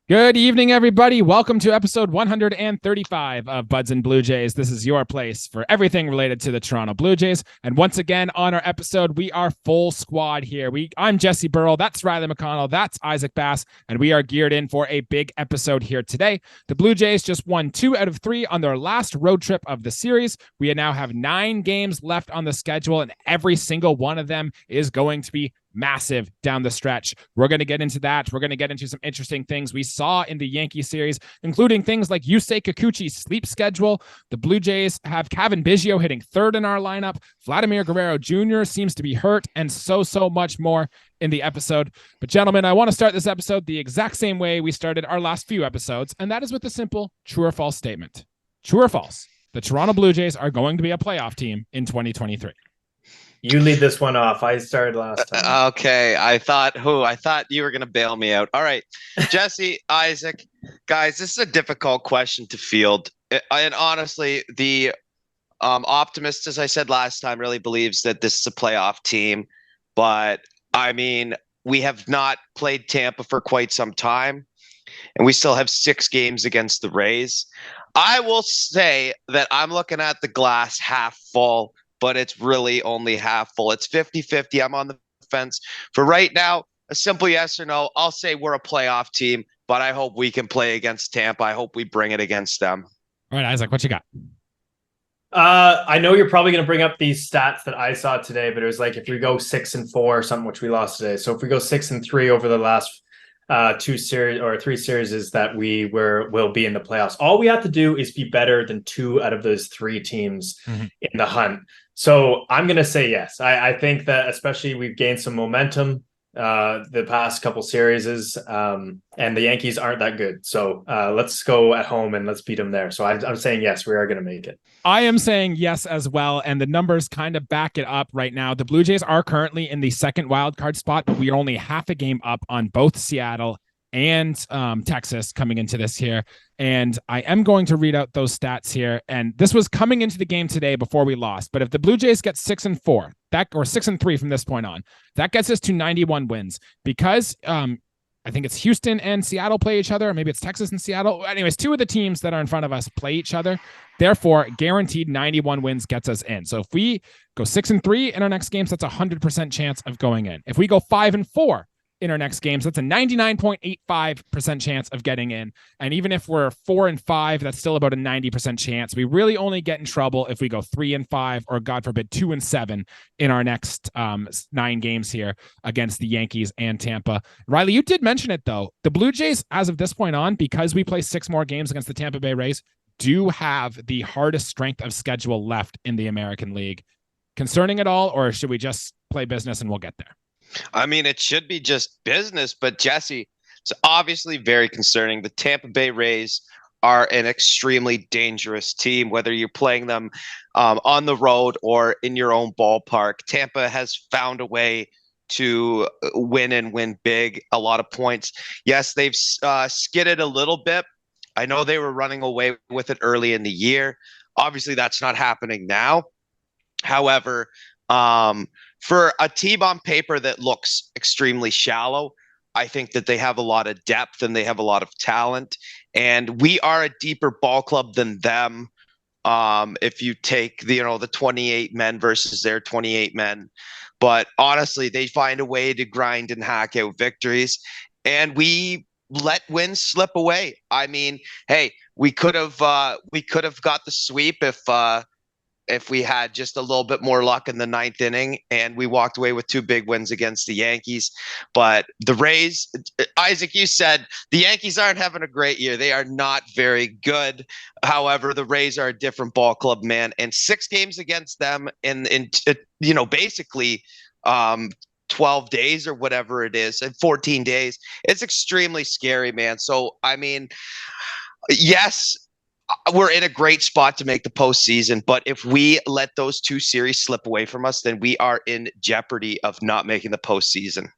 Good evening, everybody. Welcome to episode 135 of Buds and Blue Jays. This is your place for everything related to the Toronto Blue Jays. And once again, on our episode, we are full squad here. I'm Jesse Burrell. That's Riley McConnell. That's Isaac Bass. And we are geared in for a big episode here today. The Blue Jays just won 2 out of 3 on their last road trip of the series. We now have 9 games left on the schedule, and every single one of them is going to be massive down the stretch. We're going to get into that. We're going to get into some interesting things we saw in the Yankee series, including things like Yusei Kikuchis' sleep schedule. The Blue Jays have Kevin Biggio hitting third in our lineup. Vladimir Guerrero Jr. seems to be hurt, and so much more in the episode. But gentlemen, I want to start this episode the exact same way we started our last few episodes, and that is with a simple true or false statement. True or false? The Toronto Blue Jays are going to be a playoff team in 2023. You lead this one off. I started last time. Okay. I thought you were going to bail me out. All right. Jesse, Isaac, guys, this is a difficult question to field. And honestly, the optimist, as I said last time, really believes that this is a playoff team. But I mean, we have not played Tampa for quite some time, and we still have 6 games against the Rays. I will say that I'm looking at the glass half full, but it's really only half full. It's 50-50. I'm on the fence. For right now, a simple yes or no. I'll say we're a playoff team, but I hope we can play against Tampa. I hope we bring it against them. All right, Isaac, what you got? I know you're probably going to bring up these stats that I saw today, but it was like if we go 6-4 or something, which we lost today. So if we go 6-3 over the last 2 series or 3 series, is that will be in the playoffs. All we have to do is be better than 2 out of those 3 teams in the hunt. So I'm going to say yes. I think that especially we've gained some momentum the past couple series, and the Yankees aren't that good. So let's go at home and let's beat them there. So I'm saying yes, we are going to make it. I am saying yes as well, and the numbers kind of back it up right now. The Blue Jays are currently in the second wildcard spot, but we are only half a game up on both Seattle and Texas coming into this here. And I am going to read out those stats here. And this was coming into the game today before we lost. But if the Blue Jays get 6-4, or 6-3 from this point on, that gets us to 91 wins. Because I think it's Houston and Seattle play each other, or maybe it's Texas and Seattle. Anyways, 2 of the teams that are in front of us play each other. Therefore, guaranteed 91 wins gets us in. So if we go 6-3 in our next games, that's a 100% chance of going in. If we go 5-4 in our next games, that's a 99.85% chance of getting in. And even if we're 4-5, that's still about a 90% chance. We really only get in trouble if we go 3-5 or, God forbid, 2-7 in our next 9 games here against the Yankees and Tampa. Riley, you did mention it though. The Blue Jays, as of this point on, because we play 6 more games against the Tampa Bay Rays, do have the hardest strength of schedule left in the American League. Concerning at all, or should we just play business and we'll get there? I mean, it should be just business, but Jesse, it's obviously very concerning. The Tampa Bay Rays are an extremely dangerous team, whether you're playing them on the road or in your own ballpark. Tampa has found a way to win and win big, a lot of points. Yes, they've skidded a little bit. I know they were running away with it early in the year. Obviously, that's not happening now. However, for a team on paper that looks extremely shallow, I think that they have a lot of depth and they have a lot of talent. And we are a deeper ball club than them. If you take the 28 men versus their 28 men. But honestly, they find a way to grind and hack out victories. And we let wins slip away. I mean, hey, we could have got the sweep if we had just a little bit more luck in the 9th inning and we walked away with 2 big wins against the Yankees. But the Rays, Isaac, you said the Yankees aren't having a great year. They are not very good. However, the Rays are a different ball club, man. And 6 games against them in basically 12 days or whatever it is, and 14 days. It's extremely scary, man. So, I mean, yes, we're in a great spot to make the postseason, but if we let those 2 series slip away from us, then we are in jeopardy of not making the postseason.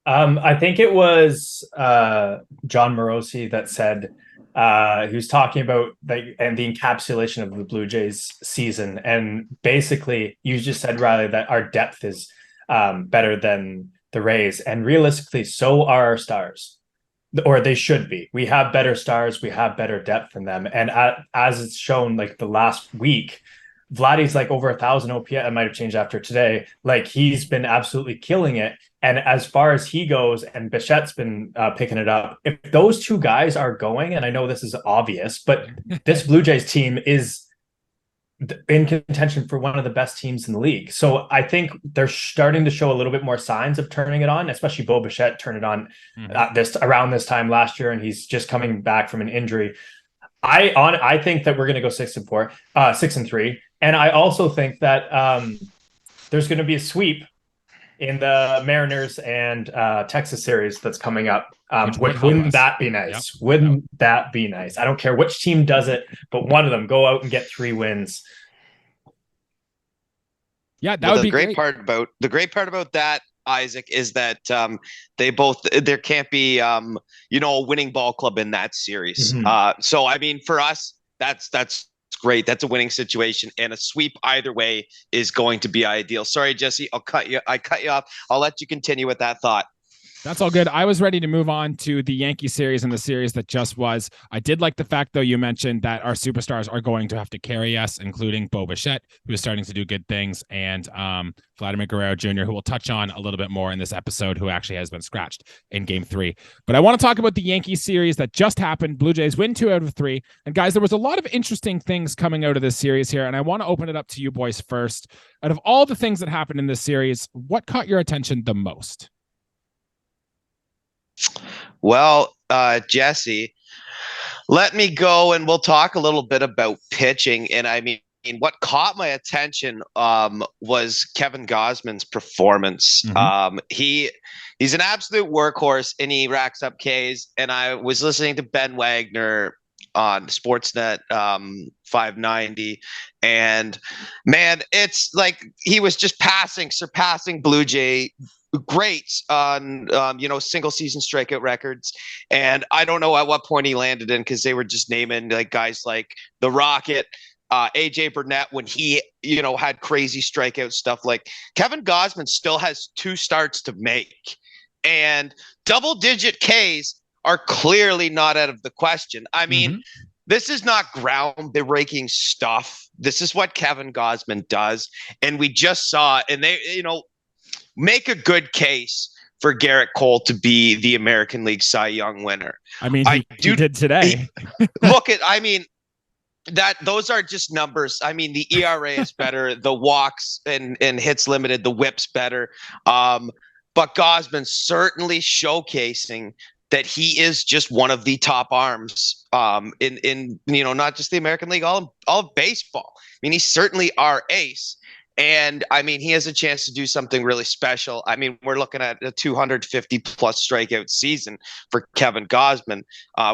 I think it was John Morosi that said he was talking about the encapsulation of the Blue Jays season, and basically you just said, Riley, that our depth is better than the Rays, and realistically, so are our stars. or they should be. We have better stars. We have better depth than them. And as it's shown, like the last week, Vladdys like over 1,000 OPS. I might have changed after today. Like he's been absolutely killing it. And as far as he goes, and Bichette's been picking it up. If those two guys are going, and I know this is obvious, but this Blue Jays team is in contention for one of the best teams in the league. So I think they're starting to show a little bit more signs of turning it on, especially Bo Bichette turned it on around this time last year, and he's just coming back from an injury. I think that we're going to go 6-4, 6-3. And I also think that there's going to be a sweep in the Mariners and Texas series that's coming up. Wouldn't that be nice? Yep. Wouldn't that be nice? I don't care which team does it, but one of them go out and get 3 wins. Yeah, that would be great. The great part about that, Isaac, is that there can't be a winning ball club in that series. So I mean, for us, that's great. That's a winning situation, and a sweep either way is going to be ideal. Sorry, Jesse, I cut you off. I'll let you continue with that thought. That's all good. I was ready to move on to the Yankee series and the series that just was. I did like the fact, though, you mentioned that our superstars are going to have to carry us, including Bo Bichette, who is starting to do good things, and Vladimir Guerrero Jr., who we'll touch on a little bit more in this episode, who actually has been scratched in Game 3. But I want to talk about the Yankee series that just happened. Blue Jays win 2 out of 3. And guys, there was a lot of interesting things coming out of this series here, and I want to open it up to you boys first. Out of all the things that happened in this series, what caught your attention the most? Well, Jesse, let me go and we'll talk a little bit about pitching. And I mean, what caught my attention was Kevin Gausman's performance. He's an absolute workhorse, and he racks up Ks. And I was listening to Ben Wagner on Sportsnet 590, and man, it's like he was just surpassing Blue Jay greats on single season strikeout records. And I don't know at what point he landed in, because they were just naming like guys like the Rocket, AJ Burnett, when he had crazy strikeout stuff. Like Kevin Gausman still has 2 starts to make, and double digit Ks are clearly not out of the question. I mean, this is not groundbreaking stuff. This is what Kevin Gausman does, and we just saw it. And they make a good case for Garrett Cole to be the American League Cy Young winner. I mean, he did today. Those are just numbers. I mean, the ERA is better, the walks and hits limited, the whip's better. But Gausman certainly showcasing that he is just one of the top arms in not just the American League, all of baseball. I mean, he's certainly our ace. And I mean, he has a chance to do something really special. I mean, we're looking at a 250 plus strikeout season for Kevin Gausman,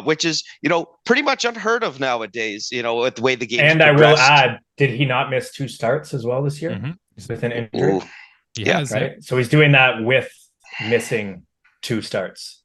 which is, pretty much unheard of nowadays, with the way the game. And I will add, did he not miss 2 starts as well this year with an injury? Ooh. Yeah, right. So he's doing that with missing 2 starts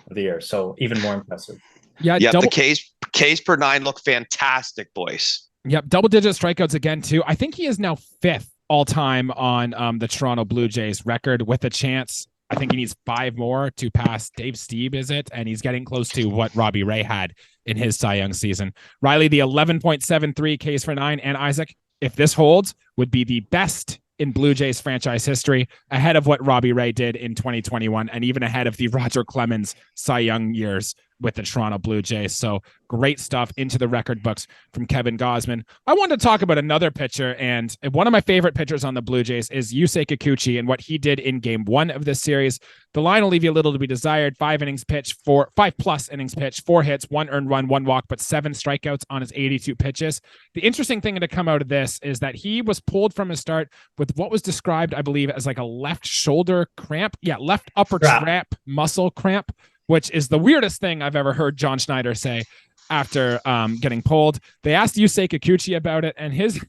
of the year. So even more impressive. Yeah. The Ks per 9 look fantastic, boys. Yep. Double-digit strikeouts again, too. I think he is now 5th all-time on the Toronto Blue Jays record, with a chance. I think he needs 5 more to pass Dave Stieb, is it? And he's getting close to what Robbie Ray had in his Cy Young season. Riley, the 11.73 Ks for 9, and Isaac, if this holds, would be the best in Blue Jays franchise history, ahead of what Robbie Ray did in 2021, and even ahead of the Roger Clemens Cy Young years with the Toronto Blue Jays. So great stuff into the record books from Kevin Gausman. I wanted to talk about another pitcher, and one of my favorite pitchers on the Blue Jays is Yusei Kikuchis and what he did in Game 1 of this series. The line will leave you a little to be desired. 5 innings pitched, 5+ innings pitched, 4 hits, 1 earned run, 1 walk, but 7 strikeouts on his 82 pitches. The interesting thing to come out of this is that he was pulled from his start with what was described, I believe, as like a left shoulder cramp. Yeah, left upper trap muscle cramp, which is the weirdest thing I've ever heard John Schneider say after getting pulled. They asked Yusei Kikuchis about it, and his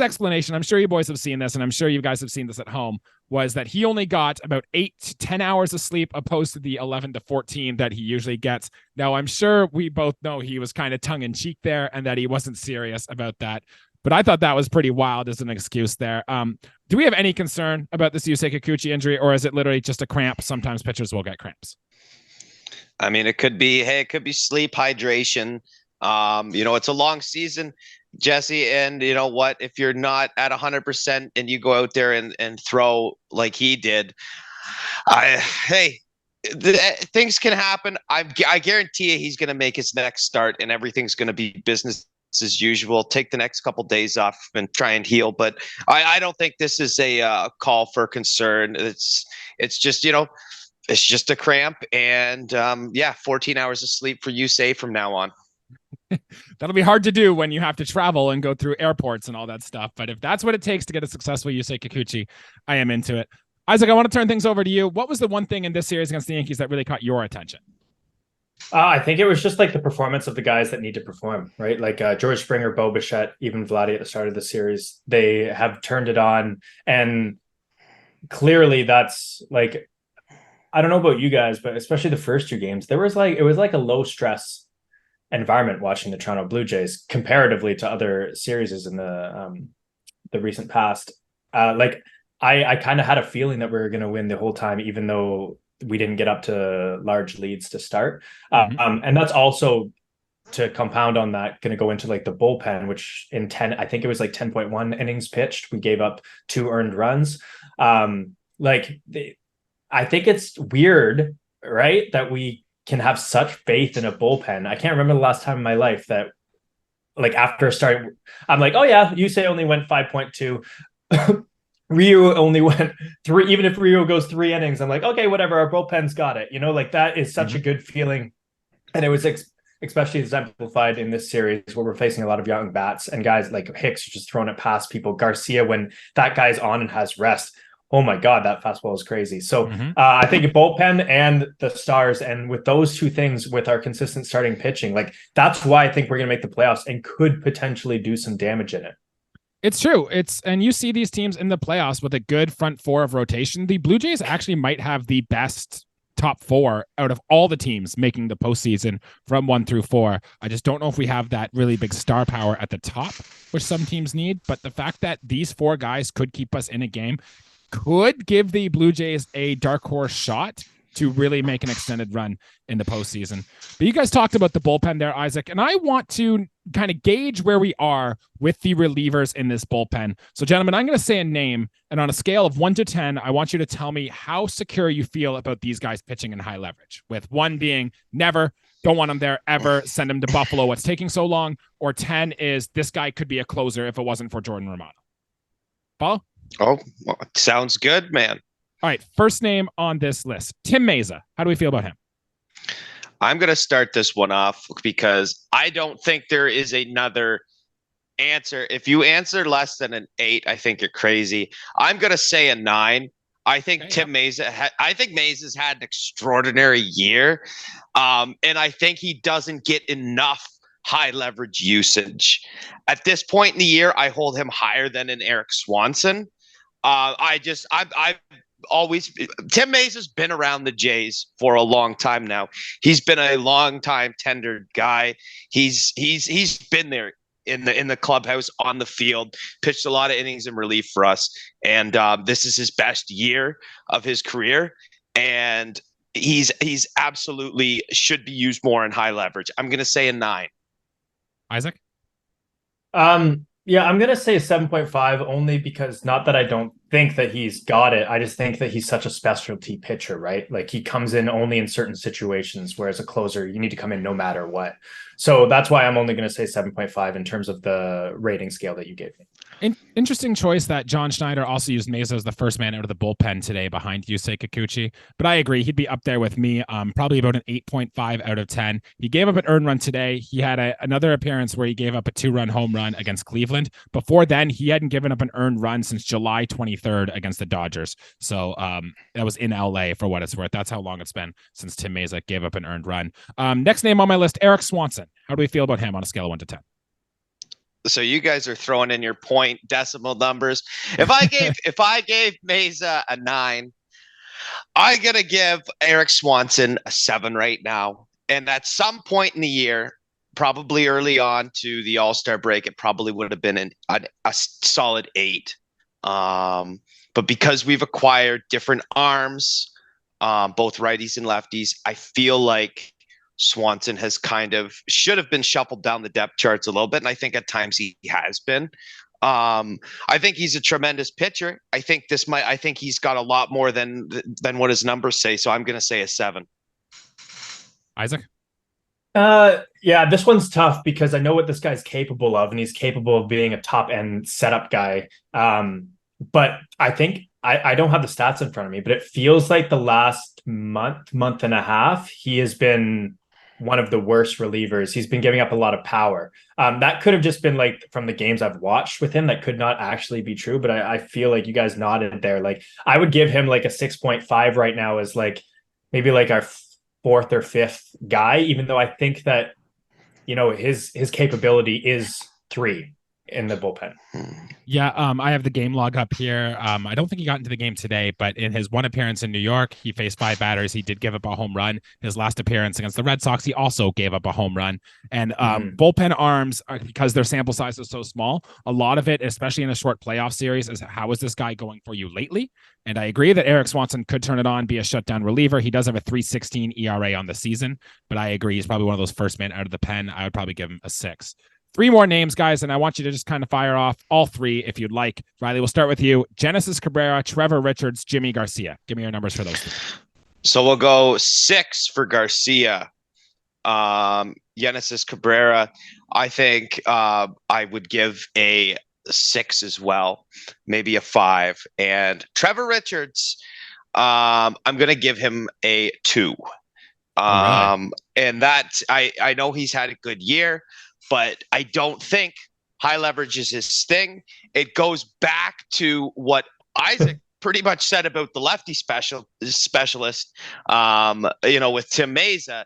explanation, I'm sure you boys have seen this, and I'm sure you guys have seen this at home, was that he only got about 8 to 10 hours of sleep opposed to the 11 to 14 that he usually gets. Now, I'm sure we both know he was kind of tongue-in-cheek there and that he wasn't serious about that. But I thought that was pretty wild as an excuse there. Do we have any concern about this Yusei Kikuchis injury, or is it literally just a cramp? Sometimes pitchers will get cramps. I mean, it could be, hey, it could be sleep, hydration. It's a long season, Jesse, and you know what? If you're not at 100% and you go out there and throw like he did, hey, things can happen. I guarantee you he's going to make his next start and everything's going to be business as usual. Take the next couple days off and try and heal. But I don't think this is a call for concern. It's just, it's just a cramp. And 14 hours of sleep for Yusei from now on. That'll be hard to do when you have to travel and go through airports and all that stuff. But if that's what it takes to get a successful Yusei Kikuchi, I am into it. Isaac, I want to turn things over to you. What was the one thing in this series against the Yankees that really caught your attention? I think it was just like the performance of the guys that need to perform, right? Like George Springer, Bo Bichette, even Vladdys at the start of the series, they have turned it on. And clearly that's like, I don't know about you guys, but especially the first two games, it was like a low stress environment watching the Toronto Blue Jays comparatively to other series in the recent past. I kind of had a feeling that we were going to win the whole time, even though we didn't get up to large leads to start. And that's also, to compound on that, going to go into like the bullpen, which in 10, I think it was like 10.1 innings pitched, we gave up 2 earned runs. I think it's weird, right, that we can have such faith in a bullpen. I can't remember the last time in my life that, like, after starting, I'm like, oh yeah, Yusei only went 5.2. Ryu only went 3. Even if Ryu goes 3 innings, I'm like, okay, whatever, our bullpen's got it. Like, that is such a good feeling. And it was especially exemplified in this series where we're facing a lot of young bats and guys like Hicks just throwing it past people. Garcia, when that guy's on and has rest, oh my God, that fastball is crazy. So I think bullpen and the stars, and with those two things, with our consistent starting pitching, like, that's why I think we're going to make the playoffs and could potentially do some damage in it. It's true. And you see these teams in the playoffs with a good front four of rotation. The Blue Jays actually might have the best top 4 out of all the teams making the postseason from 1 through 4. I just don't know if we have that really big star power at the top, which some teams need. But the fact that these 4 guys could keep us in a game could give the Blue Jays a dark horse shot to really make an extended run in the postseason. But you guys talked about the bullpen there, Isaac, and I want to kind of gauge where we are with the relievers in this bullpen. So, gentlemen, I'm going to say a name, and on a scale of 1 to 10, I want you to tell me how secure you feel about these guys pitching in high leverage, with 1 being never, don't want them there ever, send them to Buffalo, what's taking so long, or 10 is this guy could be a closer if it wasn't for Jordan Romano. Follow? Oh, well, sounds good, man. All right, first name on this list, Tim Mayza. How do we feel about him? I'm going to start this one off because I don't think there is another answer. If you answer less than an 8, I think you're crazy. I'm going to say a 9. I think Mayza's had an extraordinary year. And I think he doesn't get enough high leverage usage. At this point in the year, I hold him higher than an Eric Swanson. I've always, Tim Mayza's been around the Jays for a long time now. He's been a long time tendered guy. He's been there in the clubhouse, on the field, pitched a lot of innings in relief for us, and this is his best year of his career, and he's absolutely should be used more in high leverage. I'm gonna say a 9. Isaac? Yeah, I'm going to say 7.5, only because, not that I don't think that he's got it, I just think that he's such a specialty pitcher, right? Like, he comes in only in certain situations, whereas a closer, you need to come in no matter what. So that's why I'm only going to say 7.5 in terms of the rating scale that you gave me. Interesting choice that John Schneider also used Mayza as the first man out of the bullpen today behind Yusei Kikuchi. But I agree, he'd be up there with me, probably about an 8.5 out of 10. He gave up an earned run today. He had another appearance where he gave up a 2-run home run against Cleveland. Before then, he hadn't given up an earned run since July 23rd against the Dodgers. So that was in LA, for what it's worth. That's how long it's been since Tim Mayza gave up an earned run. Next name on my list, Eric Swanson. How do we feel about him on a scale of 1 to 10? So you guys are throwing in your point decimal numbers. If I gave Mayza a 9, I'm gonna give Eric Swanson a 7 right now. And at some point in the year, probably early on to the All-Star break, it probably would have been a solid 8. But because we've acquired different arms, both righties and lefties. I feel like Swanson has should have been shuffled down the depth charts a little bit, and I think at times he has been. I think he's a tremendous pitcher. I think he's got a lot more than what his numbers say. So I'm going to say a 7. Isaac? Yeah, this one's tough because I know what this guy's capable of, and he's capable of being a top end setup guy. But I think I don't have the stats in front of me, but it feels like the last month and a half, he has been one of the worst relievers. He's been giving up a lot of power. That could have just been like from the games I've watched with him. That could not actually be true, but I feel like you guys nodded there. Like I would give him like a 6.5 right now as like maybe like our 4th or 5th guy, even though I think that, you know, his capability is 3 in the bullpen. Yeah, I have the game log up here. I don't think he got into the game today, but in his one appearance in New York, he faced 5 batters. He did give up a home run. His last appearance against the Red Sox, he also gave up a home run. And bullpen arms, because their sample size is so small, a lot of it, especially in a short playoff series, is how is this guy going for you lately? And I agree that Erik Swanson could turn it on, be a shutdown reliever. He does have a 3.16 ERA on the season, but I agree he's probably one of those first men out of the pen. I would probably give him a 6. 3 more names, guys, and I want you to just kind of fire off all 3 if you'd like. Riley, we'll start with you. Genesis Cabrera, Trevor Richards, Jimmy Garcia. Give me your numbers for those 3. So we'll go 6 for Garcia. Genesis Cabrera, I think I would give a 6 as well, maybe a 5. And Trevor Richards, I'm going to give him a 2. And that I know he's had a good year, but I don't think high leverage is his thing. It goes back to what Isaac pretty much said about the lefty specialist, with Tim Meza.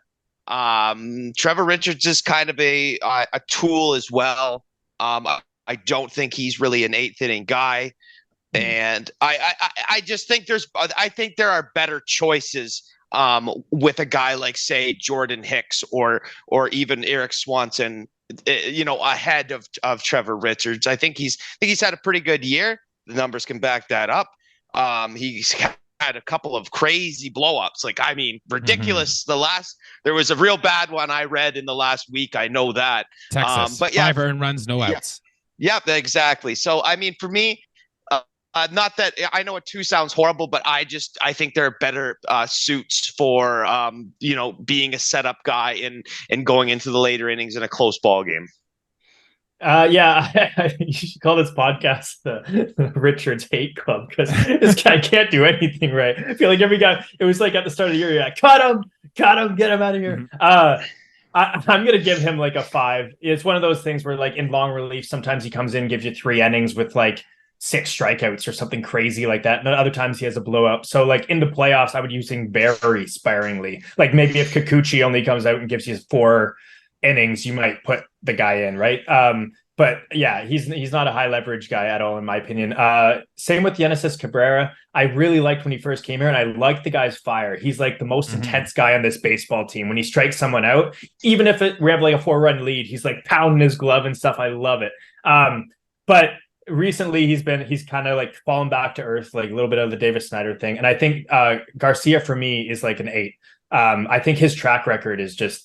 Trevor Richards is kind of a tool as well. I don't think he's really an 8th inning guy. And I just think I think there are better choices with a guy like, say, Jordan Hicks or even Erik Swanson, ahead of Trevor Richards. I think he's had a pretty good year. The numbers can back that up. He's had a couple of crazy blowups. Like, I mean, ridiculous. There was a real bad one I read in the last week. I know that. Texas, but yeah, 5 earned runs, no outs. Yeah, exactly. So, I mean, for me, not that I know a 2 sounds horrible, but I think there are better suits for being a setup guy and going into the later innings in a close ball game. Yeah, you should call this podcast the Richards Hate Club, because this guy can't do anything right. I feel like every guy, it was like at the start of the year, you're like, cut him, get him out of here. I'm going to give him like a 5. It's one of those things where, like, in long relief, sometimes he comes in, gives you 3 innings with like 6 strikeouts or something crazy like that. And other times he has a blowout. So like in the playoffs, I would use him very sparingly. Like maybe if Kikuchi only comes out and gives you 4 innings, you might put the guy in, right? But yeah, he's not a high leverage guy at all, in my opinion. Same with Genesis Cabrera. I really liked when he first came here, and I liked the guy's fire. He's like the most intense guy on this baseball team. When he strikes someone out, even if we have like a 4-run lead, he's like pounding his glove and stuff. I love it. But recently he's kind of like fallen back to earth, like a little bit of the Davis Snyder thing. And I think Garcia for me is like an 8. I think his track record is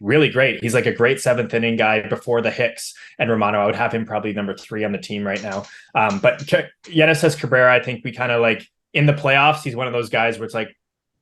really great. He's like a great 7th inning guy before the Hicks and Romano. I would have him probably number 3 on the team right now. But Genesis Cabrera, I think we kind of like in the playoffs, he's one of those guys where it's like,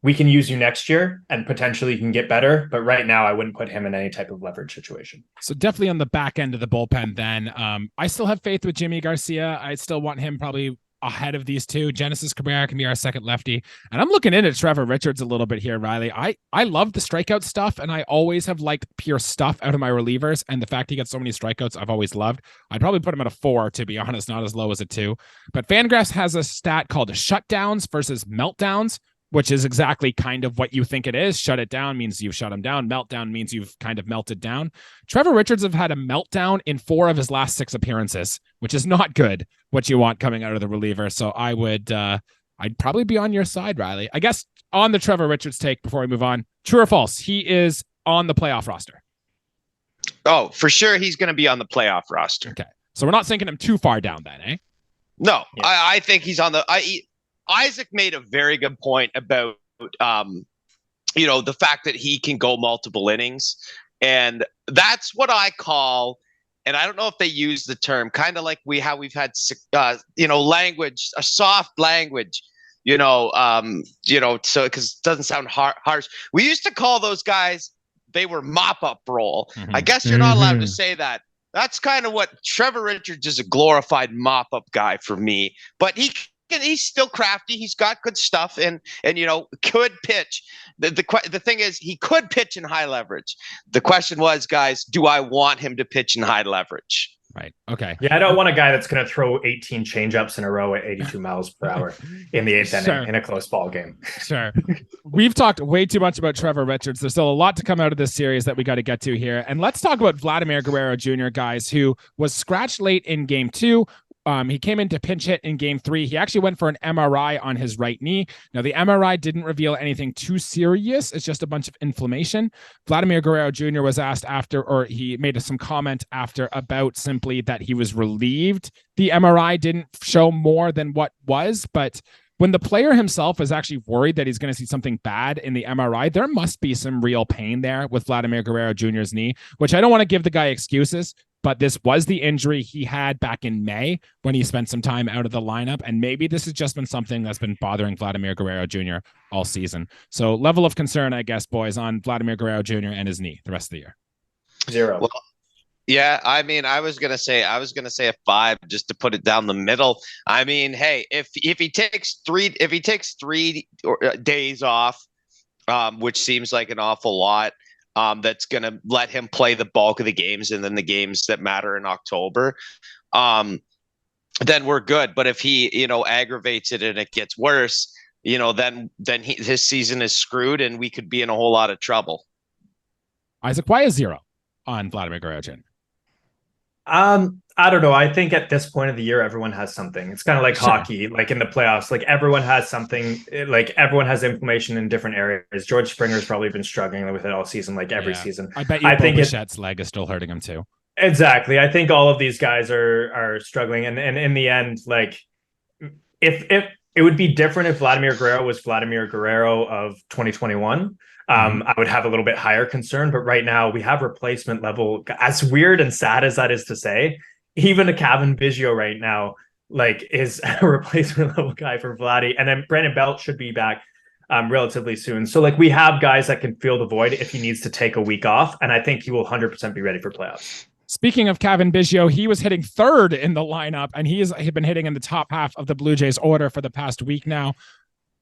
we can use you next year and potentially you can get better. But right now I wouldn't put him in any type of leverage situation. So definitely on the back end of the bullpen then. I still have faith with Jimmy Garcia. I still want him probably ahead of these 2. Genesis Cabrera can be our second lefty. And I'm looking into Trevor Richards a little bit here, Riley. I love the strikeout stuff, and I always have liked pure stuff out of my relievers. And the fact he gets so many strikeouts, I've always loved. I'd probably put him at a 4, to be honest, not as low as a 2. But Fangraphs has a stat called shutdowns versus meltdowns, which is exactly kind of what you think it is. Shut it down means you've shut him down. Meltdown means you've kind of melted down. Trevor Richards have had a meltdown in 4 of his last 6 appearances, which is not good, what you want coming out of the reliever. So I'd probably be on your side, Riley. I guess on the Trevor Richards take before we move on, true or false, he is on the playoff roster. Oh, for sure he's going to be on the playoff roster. Okay. So we're not sinking him too far down then, eh? No, yeah. I think he's on the Isaac made a very good point about the fact that he can go multiple innings, and that's what I call. And I don't know if they use the term, kind of like we've had language, a soft language, so because it doesn't sound harsh. We used to call those guys, they were mop-up role. Mm-hmm. I guess you're not allowed to say that. That's kind of what Trevor Richards is, a glorified mop-up guy for me. But he's still crafty. He's got good stuff and could pitch. The thing is, he could pitch in high leverage. The question was, guys, do I want him to pitch in high leverage? Right. Okay. Yeah, I don't want a guy that's going to throw 18 changeups in a row at 82 miles per hour in the eighth inning in a close ball game. Sure. We've talked way too much about Trevor Richards. There's still a lot to come out of this series that we got to get to here. And let's talk about Vladimir Guerrero Jr., guys, who was scratched late in game 2. He came in to pinch hit in game 3. He actually went for an MRI on his right knee. Now, the MRI didn't reveal anything too serious. It's just a bunch of inflammation. Vladimir Guerrero Jr. was asked after, or he made some comment after, about simply that he was relieved the MRI didn't show more than what was. But when the player himself is actually worried that he's going to see something bad in the MRI, there must be some real pain there with Vladimir Guerrero Jr.'s knee, which I don't want to give the guy excuses. But this was the injury he had back in May when he spent some time out of the lineup. And maybe this has just been something that's been bothering Vladimir Guerrero Jr. all season. So level of concern, I guess, boys, on Vladimir Guerrero Jr. and his knee the rest of the year. 0. Well, yeah, I mean, I was gonna say a 5 just to put it down the middle. I mean, hey, if he takes 3 days off, which seems like an awful lot. That's going to let him play the bulk of the games and then the games that matter in October, then we're good. But if he, aggravates it and it gets worse, then his season is screwed and we could be in a whole lot of trouble. Isaac, why is 0 on Vladimir Guerrero Jr.? I don't know. I think at this point of the year, everyone has something. It's kind of like hockey, like in the playoffs, like everyone has something, like everyone has inflammation in different areas. George Springer's probably been struggling with it all season, like every season. I bet you Bichette's leg is still hurting him too. Exactly. I think all of these guys are struggling. And in the end, like if it would be different if Vladimir Guerrero was Vladimir Guerrero of 2021. I would have a little bit higher concern, but right now we have replacement level. As weird and sad as that is to say, even a Cavan Biggio right now, like, is a replacement level guy for Vladdy. And then Brandon Belt should be back relatively soon. So like we have guys that can fill the void if he needs to take a week off. And I think he will 100% be ready for playoffs. Speaking of Cavan Biggio, he was hitting 3rd in the lineup, and he's been hitting in the top half of the Blue Jays order for the past week now.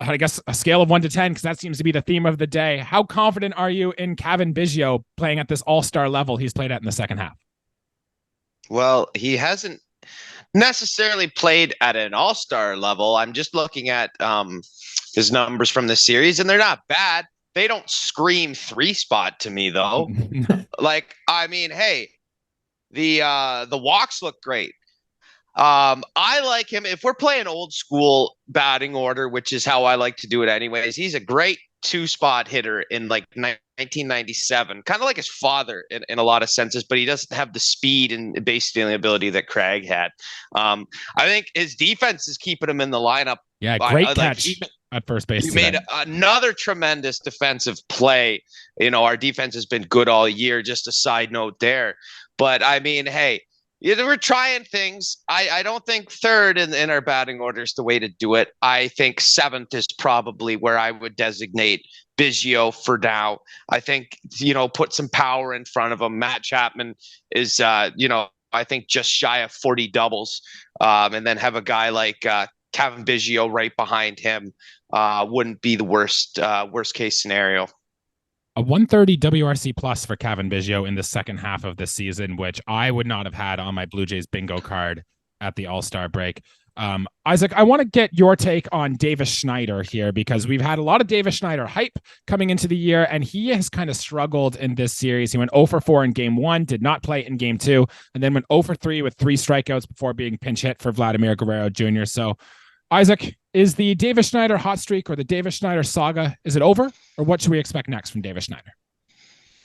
I guess a scale of 1 to 10, because that seems to be the theme of the day. How confident are you in Cavan Biggio playing at this all-star level he's played at in the second half? Well, he hasn't necessarily played at an all-star level. I'm just looking at his numbers from the series, and they're not bad. They don't scream 3-spot to me, though. Like, I mean, hey, the walks look great. I like him. If we're playing old school batting order, which is how I like to do it anyways, he's a great 2-spot hitter in like 1997, kind of like his father in a lot of senses, but he doesn't have the speed and base stealing ability that Craig had. I think his defense is keeping him in the lineup. Yeah, great catch at first base. He made another tremendous defensive play. Our defense has been good all year, just a side note there. But I mean, hey, we're trying things. I don't think 3rd in our batting order is the way to do it. I think 7th is probably where I would designate Biggio for now. I think, put some power in front of him. Matt Chapman is, I think just shy of 40 doubles. And then have a guy like Cavan Biggio right behind him wouldn't be the worst case scenario. A 130 WRC plus for Cavan Biggio in the second half of the season, which I would not have had on my Blue Jays bingo card at the All-Star break. Isaac, I want to get your take on Davis Schneider here, because we've had a lot of Davis Schneider hype coming into the year, and he has kind of struggled in this series. He went 0 for 4 in game 1, did not play in game 2, and then went 0 for 3 with 3 strikeouts before being pinch hit for Vladimir Guerrero Jr. So, Isaac, is the Davis Schneider hot streak or the Davis Schneider saga, is it over, or what should we expect next from Davis Schneider?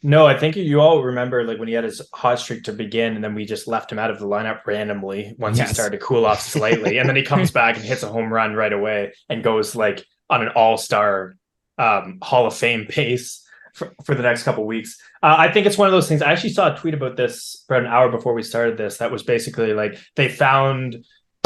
No, I think you all remember like when he had his hot streak to begin, and then we just left him out of the lineup randomly once he started to cool off slightly, and then he comes back and hits a home run right away and goes like on an all-star Hall of Fame pace for the next couple of weeks. I think it's one of those things. I actually saw a tweet about this about an hour before we started this. That was basically like they found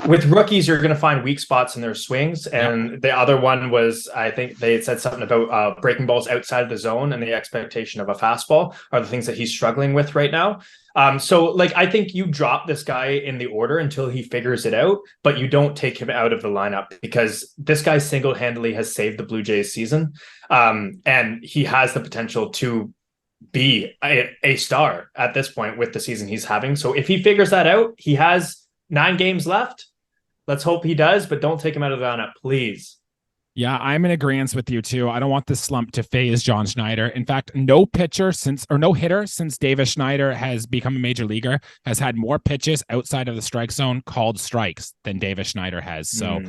with rookies, you're going to find weak spots in their swings. And the other one was, I think they had said something about breaking balls outside of the zone and the expectation of a fastball are the things that he's struggling with right now. So like, I think you drop this guy in the order until he figures it out, but you don't take him out of the lineup because this guy single-handedly has saved the Blue Jays season. And he has the potential to be a star at this point with the season he's having. So if he figures that out, he has 9 games left. Let's hope he does, but don't take him out of the lineup, please. Yeah, I'm in agreement with you too. I don't want this slump to phase John Schneider. In fact, no hitter since Davis Schneider has become a major leaguer has had more pitches outside of the strike zone called strikes than Davis Schneider has. So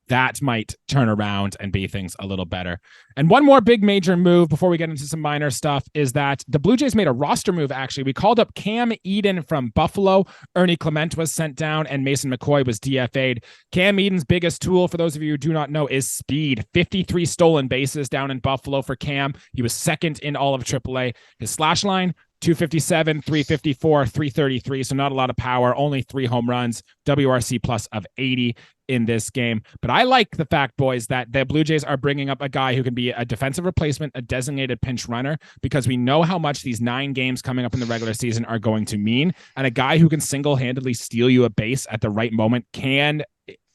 that might turn around and be things a little better. And one more big major move before we get into some minor stuff is that the Blue Jays made a roster move, actually. We called up Cam Eden from Buffalo. Ernie Clement was sent down, and Mason McCoy was DFA'd. Cam Eden's biggest tool, for those of you who do not know, is speed. 53 stolen bases down in Buffalo for Cam. He was second in all of AAA. His slash line, 257, 354, 333. So not a lot of power, only 3 home runs, WRC plus of 80 in this game. But I like the fact, boys, that the Blue Jays are bringing up a guy who can be a defensive replacement, a designated pinch runner, because we know how much these 9 games coming up in the regular season are going to mean. And a guy who can single-handedly steal you a base at the right moment can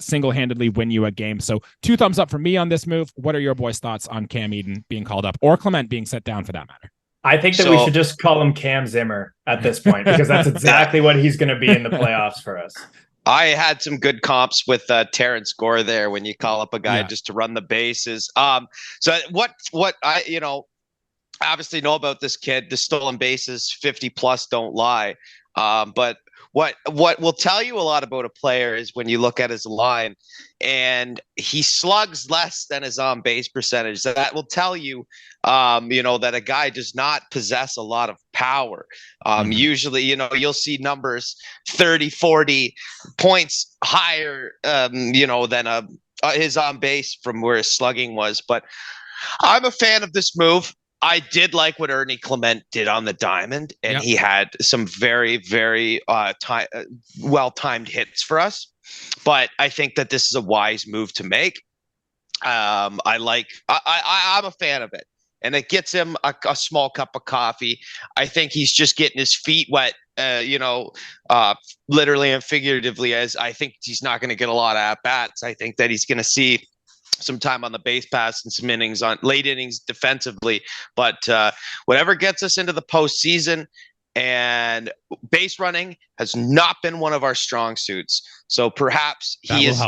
single-handedly win you a game. So 2 thumbs up for me on this move. What are your boys' thoughts on Cam Eden being called up, or Clement being set down for that matter? I think that we should just call him Cam Zimmer at this point, because that's exactly what he's going to be in the playoffs for us. I had some good comps with Terrence Gore there when you call up a guy just to run the bases. So what I, obviously know about this kid, the stolen bases, 50 plus don't lie. But what will tell you a lot about a player is when you look at his line and he slugs less than his on base percentage. So that will tell you, that a guy does not possess a lot of power. Usually, you'll see numbers 30, 40 points higher, than his on base from where his slugging was. But I'm a fan of this move. I did like what Ernie Clement did on the diamond, and he had some very, very well-timed hits for us. But I think that this is a wise move to make. I'm a fan of it, and it gets him a small cup of coffee. I think he's just getting his feet wet, literally and figuratively, as I think he's not going to get a lot of at-bats. I think that he's going to see some time on the base pass and some innings on late innings defensively, but whatever gets us into the postseason. And base running has not been one of our strong suits. So perhaps he is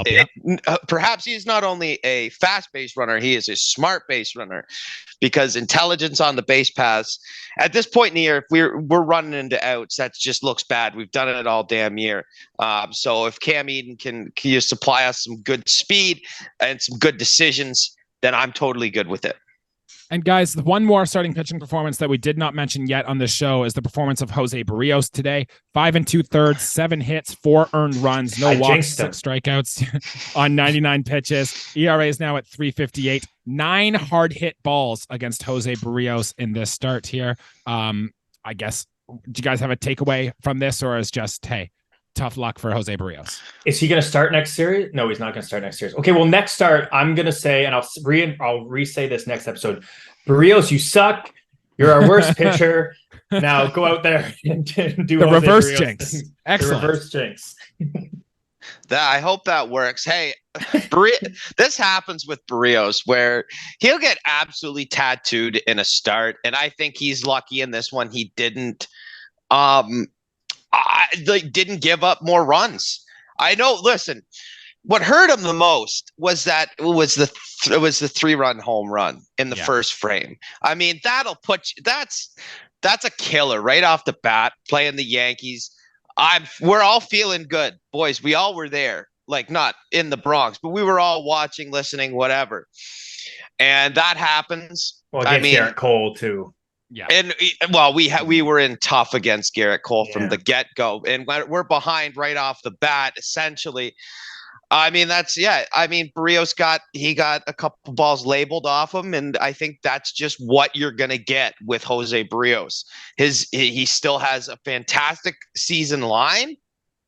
perhaps he is not only a fast base runner, he is a smart base runner, because intelligence on the base pass at this point in the year, if we're running into outs, that just looks bad. We've done it all damn year. So if Cam Eden can just supply us some good speed and some good decisions, then I'm totally good with it. And guys, the one more starting pitching performance that we did not mention yet on this show is the performance of Jose Barrios today. 5 2/3, 7 hits, 4 earned runs, no walks, 6 strikeouts on 99 pitches. ERA is now at 3.58. 9 hard hit balls against Jose Barrios in this start here. I guess, do you guys have a takeaway from this, or is just, hey, tough luck for Jose Barrios? Is he going to start next series? No, he's not going to start next series. Okay, well, next start, I'm going to say, and I'll re-say this next episode, Barrios, you suck. You're our worst pitcher. Now go out there and do the reverse jinx. Excellent. The reverse jinx. I hope that works. Hey, this happens with Barrios where he'll get absolutely tattooed in a start, and I think he's lucky in this one. He didn't didn't give up more runs. I know. Listen, what hurt him the most was the 3-run home run in the first frame. I mean, that'll put you, that's a killer right off the bat. Playing the Yankees, we're all feeling good, boys. We all were there, like not in the Bronx, but we were all watching, listening, whatever. And that happens. Well, against Garrett Cole too. Yeah. And well, we were in tough against Garrett Cole from the get-go, and we're behind right off the bat, essentially. I mean, Barrios got a couple balls labeled off him, and I think that's just what you're gonna get with Jose Barrios. He still has a fantastic season line,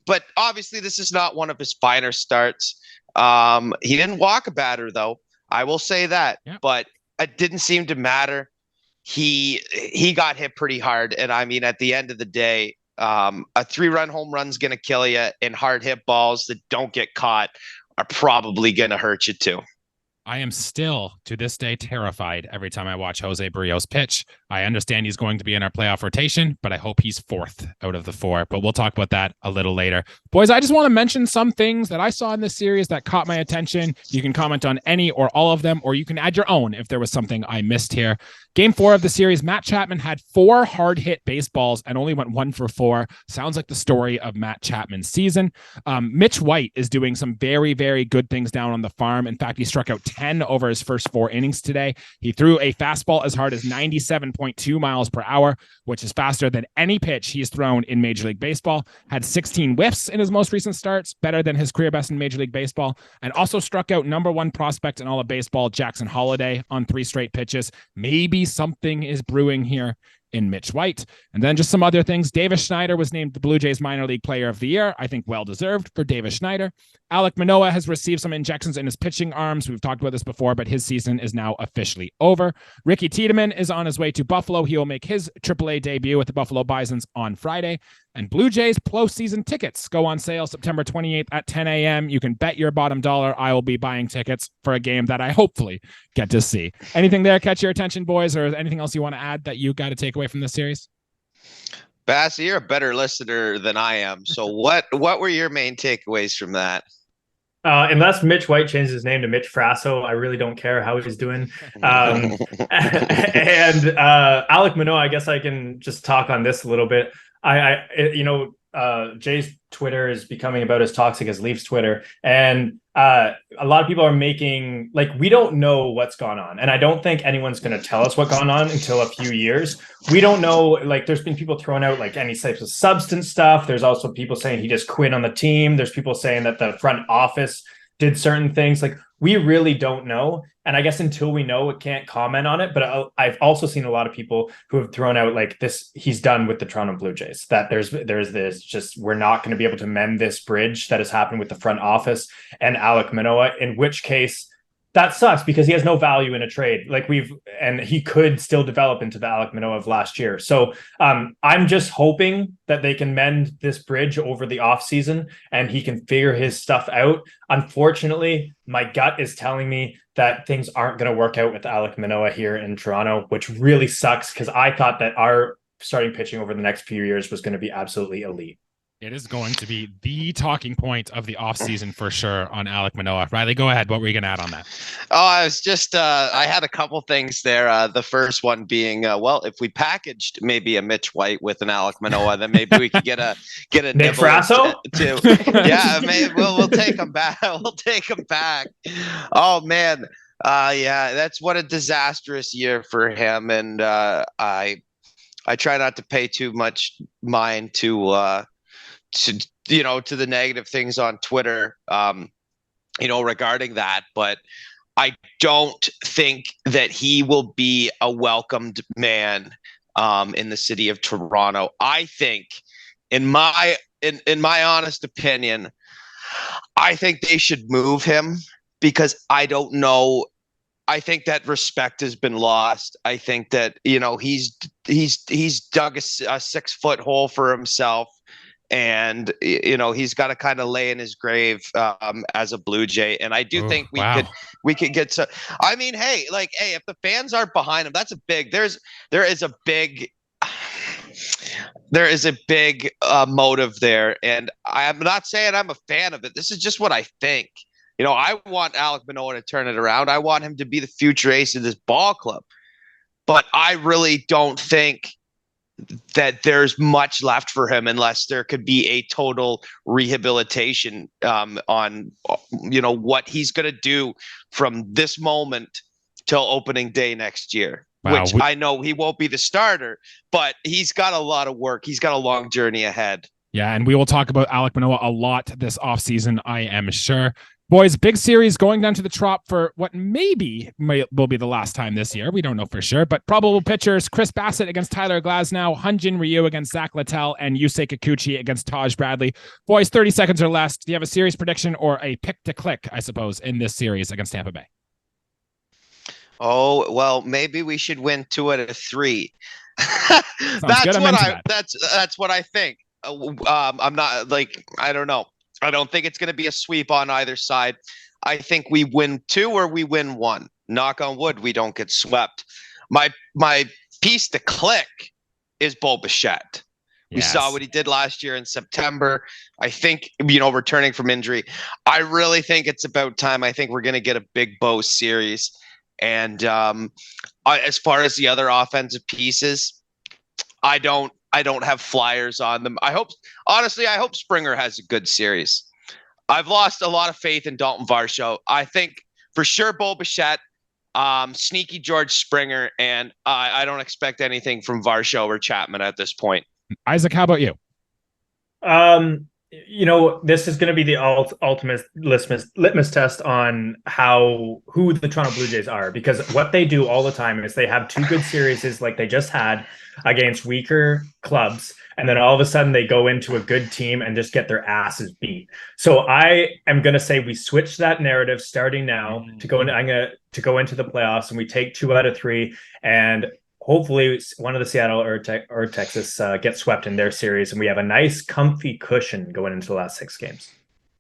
but obviously this is not one of his finer starts. He didn't walk a batter though, I will say that, but it didn't seem to matter. He got hit pretty hard, and I mean, at the end of the day, a 3-run home run's going to kill you, and hard hit balls that don't get caught are probably going to hurt you too. I am still, to this day, terrified every time I watch Jose Barrios pitch. I understand he's going to be in our playoff rotation, but I hope he's 4th out of the 4. But we'll talk about that a little later. Boys, I just want to mention some things that I saw in this series that caught my attention. You can comment on any or all of them, or you can add your own if there was something I missed here. Game 4 of the series, Matt Chapman had 4 hard hit baseballs and only went 1 for 4. Sounds like the story of Matt Chapman's season. Mitch White is doing some very, very good things down on the farm. In fact, he struck out 10 over his first 4 innings today. He threw a fastball as hard as 97.2 miles per hour, which is faster than any pitch he's thrown in Major League Baseball. Had 16 whiffs in his most recent starts, better than his career best in Major League Baseball, and also struck out number 1 prospect in all of baseball, Jackson Holliday, on 3 straight pitches. Maybe something is brewing here in Mitch White. And then just some other things. Davis Schneider was named the Blue Jays minor league player of the year. I think well-deserved for Davis Schneider. Alek Manoah has received some injections in his pitching arms. We've talked about this before, but his season is now officially over. Ricky Tiedemann is on his way to Buffalo. He will make his AAA debut with the Buffalo Bisons on Friday. And Blue Jays postseason tickets go on sale September 28th at 10 a.m. You can bet your bottom dollar I will be buying tickets for a game that I hopefully get to see. Anything there catch your attention, boys, or anything else you want to add that you got to take away from this series? Bass, you're a better listener than I am. So what were your main takeaways from that? Unless Mitch White changes his name to Mitch Frasso, I really don't care how he's doing. And Alek Manoah, I guess I can just talk on this a little bit. Jay's Twitter is becoming about as toxic as Leafs Twitter, and a lot of people are making, like, we don't know what's gone on, and I don't think anyone's going to tell us what's gone on until a few years. We don't know, like, there's been people throwing out like any types of substance stuff. There's also people saying he just quit on the team. There's people saying that the front office did certain things. Like, we really don't know. And I guess until we know, we can't comment on it. But I've also seen a lot of people who have thrown out like this, he's done with the Toronto Blue Jays, that there's this, just, we're not going to be able to mend this bridge that has happened with the front office and Alek Manoah, in which case that sucks because he has no value in a trade. And he could still develop into the Alek Manoah of last year. So I'm just hoping that they can mend this bridge over the offseason and he can figure his stuff out. Unfortunately, my gut is telling me that things aren't going to work out with Alek Manoah here in Toronto, which really sucks because I thought that our starting pitching over the next few years was going to be absolutely elite. It is going to be the talking point of the offseason for sure on Alek Manoah. Riley, go ahead. What were you going to add on that? Oh, I was just, I had a couple things there. The first one being, if we packaged maybe a Mitch White with an Alek Manoah, then maybe we could get a Nick Frasso? Yeah, maybe we'll take him back. We'll take him back. Oh man. Yeah, that's what a disastrous year for him. And I try not to pay too much mind to the negative things on Twitter, regarding that. But I don't think that he will be a welcomed man in the city of Toronto. I think, in my honest opinion, I think they should move him because I don't know. I think that respect has been lost. I think that, he's dug a 6-foot hole for himself. And, he's got to kind of lay in his grave as a Blue Jay. And I do think we could get to, I mean, hey, if the fans are behind him, that's a big, there is a big motive there. And I'm not saying I'm a fan of it. This is just what I think. I want Alek Manoah to turn it around. I want him to be the future ace of this ball club. But I really don't think that there's much left for him unless there could be a total rehabilitation on what he's going to do from this moment till opening day next year. Wow, which I know he won't be the starter, but he's got a lot of work. He's got a long journey ahead. Yeah, and we will talk about Alek Manoah a lot this offseason, I am sure. Boys, big series going down to the Trop for what will be the last time this year. We don't know for sure, but probable pitchers: Chris Bassett against Tyler Glasnow, Hyunjin Ryu against Zach Littell, and Yusei Kikuchi against Taj Bradley. Boys, 30 seconds or less. Do you have a series prediction or a pick to click, I suppose, in this series against Tampa Bay? Oh, well, maybe we should win 2 out of 3. That's what I think. I'm not like, I don't know. I don't think it's going to be a sweep on either side. I think we win 2 or we win 1. Knock on wood, we don't get swept. My piece to click is Bo Bichette. We saw what he did last year in September. I think, returning from injury, I really think it's about time. I think we're going to get a big Bo series. And as far as the other offensive pieces, I don't have flyers on them. I hope Springer has a good series. I've lost a lot of faith in Dalton Varsho. I think for sure Bo Bichette, sneaky George Springer, and I don't expect anything from Varsho or Chapman at this point. Isaac, how about you? This is going to be the ultimate litmus test on who the Toronto Blue Jays are, because what they do all the time is they have 2 good series like they just had against weaker clubs, and then all of a sudden they go into a good team and just get their asses beat. So I am going to say we switch that narrative starting now to go into the playoffs, and we take 2 out of 3, and hopefully one of the Seattle or Texas gets swept in their series, and we have a nice comfy cushion going into the last 6 games.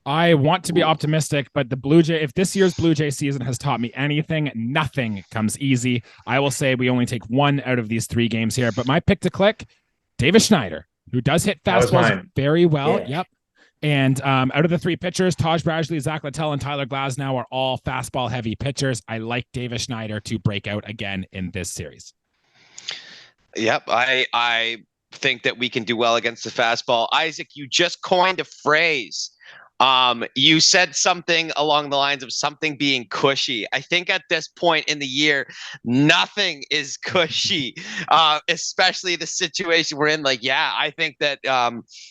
I want to be optimistic, but if this year's Blue Jay season has taught me anything, nothing comes easy. I will say we only take 1 out of these 3 games here, but my pick to click, Davis Schneider, who does hit fastballs very well. Yeah. Yep. And out of the 3 pitchers, Taj Bradley, Zach Littell, and Tyler Glasnow are all fastball heavy pitchers. I like Davis Schneider to break out again in this series. Yep, I think that we can do well against the fastball. Isaac, you just coined a phrase. You said something along the lines of something being cushy. I think at this point in the year, nothing is cushy, especially the situation we're in. I think that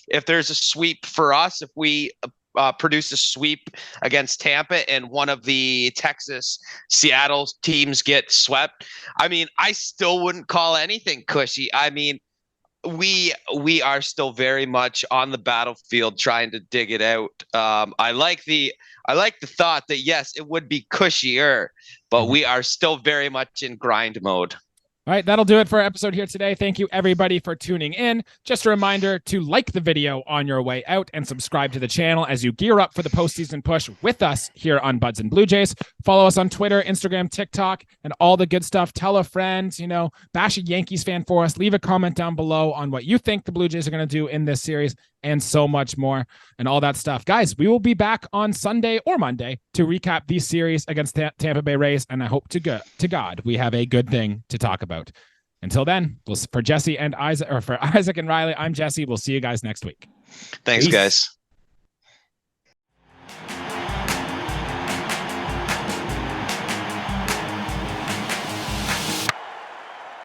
if there's a sweep for us, if we produce a sweep against Tampa and one of the Seattle teams get swept, I still wouldn't call anything cushy. We are still very much on the battlefield trying to dig it out. I like the thought that yes, it would be cushier, but we are still very much in grind mode. All right, that'll do it for our episode here today. Thank you, everybody, for tuning in. Just a reminder to like the video on your way out and subscribe to the channel as you gear up for the postseason push with us here on Buds and Blue Jays. Follow us on Twitter, Instagram, TikTok, and all the good stuff. Tell a friend, bash a Yankees fan for us. Leave a comment down below on what you think the Blue Jays are going to do in this series, and so much more and all that stuff. Guys, we will be back on Sunday or Monday to recap these series against Tampa Bay Rays, and I hope to God we have a good thing to talk about. Until then, for Jesse and Isaac, or for Isaac and Riley, I'm Jesse. We'll see you guys next week. Thanks, guys.